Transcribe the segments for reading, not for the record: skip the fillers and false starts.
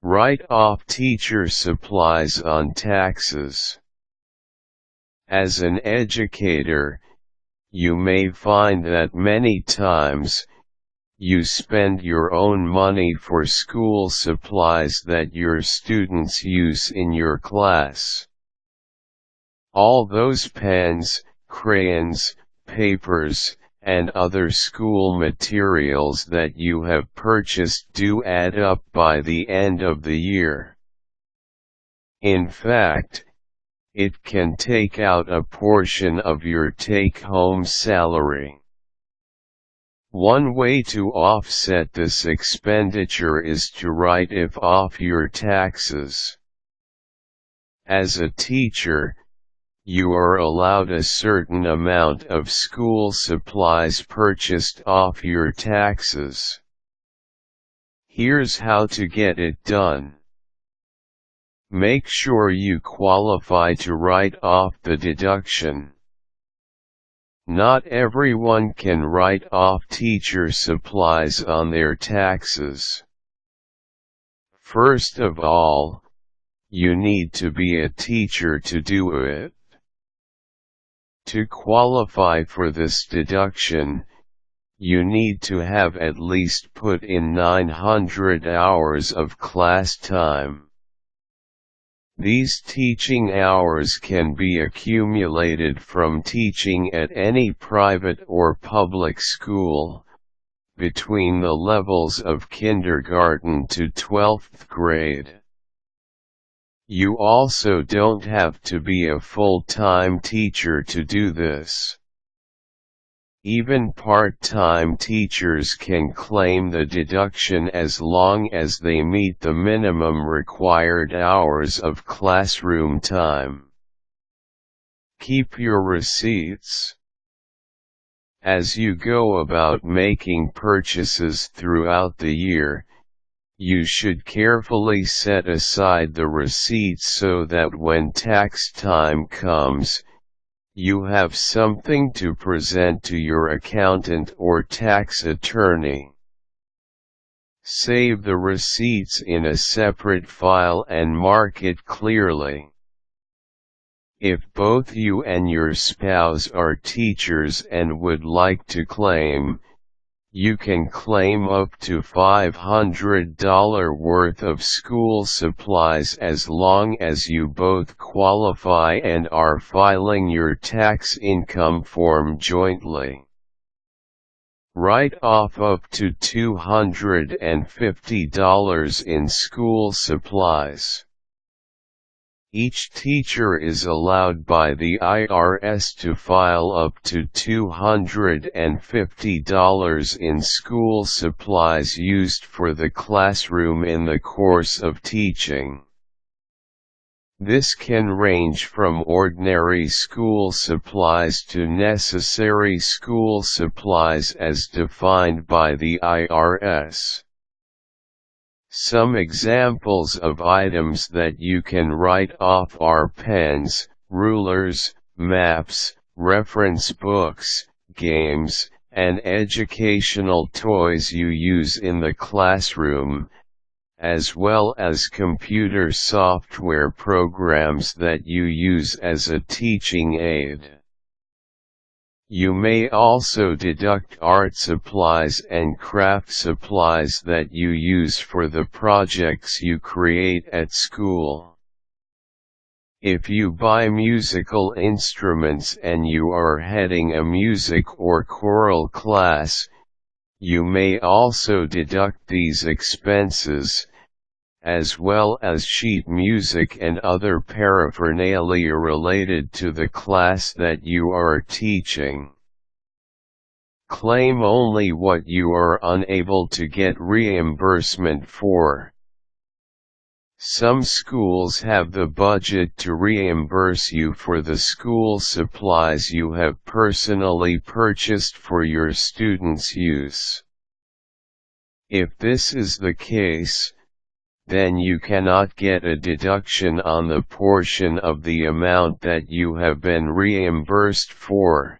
Write off teacher supplies on taxes. As an educator, you may find that many times, you spend your own money for school supplies that your students use in your class. All those pens, crayons, papers, and other school materials that you have purchased do add up by the end of the year. In fact, it can take out a portion of your take-home salary. One way to offset this expenditure is to write it off your taxes. As a teacher, you are allowed a certain amount of school supplies purchased off your taxes. Here's how to get it done. Make sure you qualify to write off the deduction. Not everyone can write off teacher supplies on their taxes. First of all, you need to be a teacher to do it. To qualify for this deduction, you need to have at least put in 900 hours of class time. These teaching hours can be accumulated from teaching at any private or public school, between the levels of kindergarten to 12th grade. You also don't have to be a full-time teacher to do this. Even part-time teachers can claim the deduction as long as they meet the minimum required hours of classroom time. Keep your receipts. As you go about making purchases throughout the year, you should carefully set aside the receipts so that when tax time comes, you have something to present to your accountant or tax attorney. Save the receipts in a separate file and mark it clearly. If both you and your spouse are teachers and would like to claim, you can claim up to $500 worth of school supplies as long as you both qualify and are filing your tax income form jointly. Write off up to $250 in school supplies. Each teacher is allowed by the IRS to file up to $250 in school supplies used for the classroom in the course of teaching. This can range from ordinary school supplies to necessary school supplies as defined by the IRS. Some examples of items that you can write off are pens, rulers, maps, reference books, games, and educational toys you use in the classroom, as well as computer software programs that you use as a teaching aid. You may also deduct art supplies and craft supplies that you use for the projects you create at school. If you buy musical instruments and you are heading a music or choral class, you may also deduct these expenses, as well as sheet music and other paraphernalia related to the class that you are teaching. Claim only what you are unable to get reimbursement for. Some schools have the budget to reimburse you for the school supplies you have personally purchased for your students' use. If this is the case, then you cannot get a deduction on the portion of the amount that you have been reimbursed for.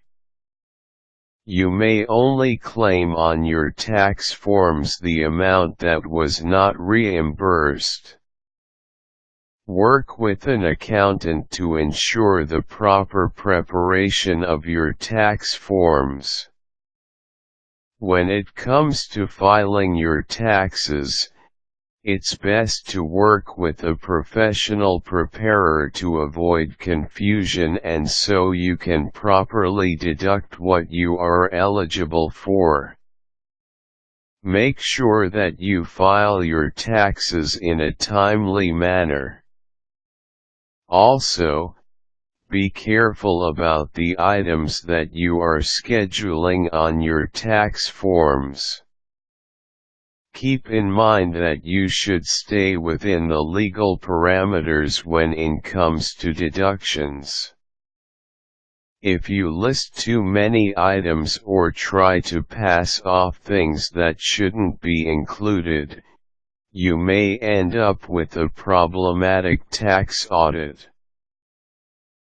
You may only claim on your tax forms the amount that was not reimbursed. Work with an accountant to ensure the proper preparation of your tax forms. When it comes to filing your taxes, it's best to work with a professional preparer to avoid confusion and so you can properly deduct what you are eligible for. Make sure that you file your taxes in a timely manner. Also, be careful about the items that you are scheduling on your tax forms. Keep in mind that you should stay within the legal parameters when it comes to deductions. If you list too many items or try to pass off things that shouldn't be included, you may end up with a problematic tax audit.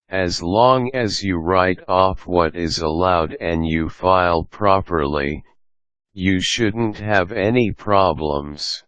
As long as you write off what is allowed and you file properly, you shouldn't have any problems.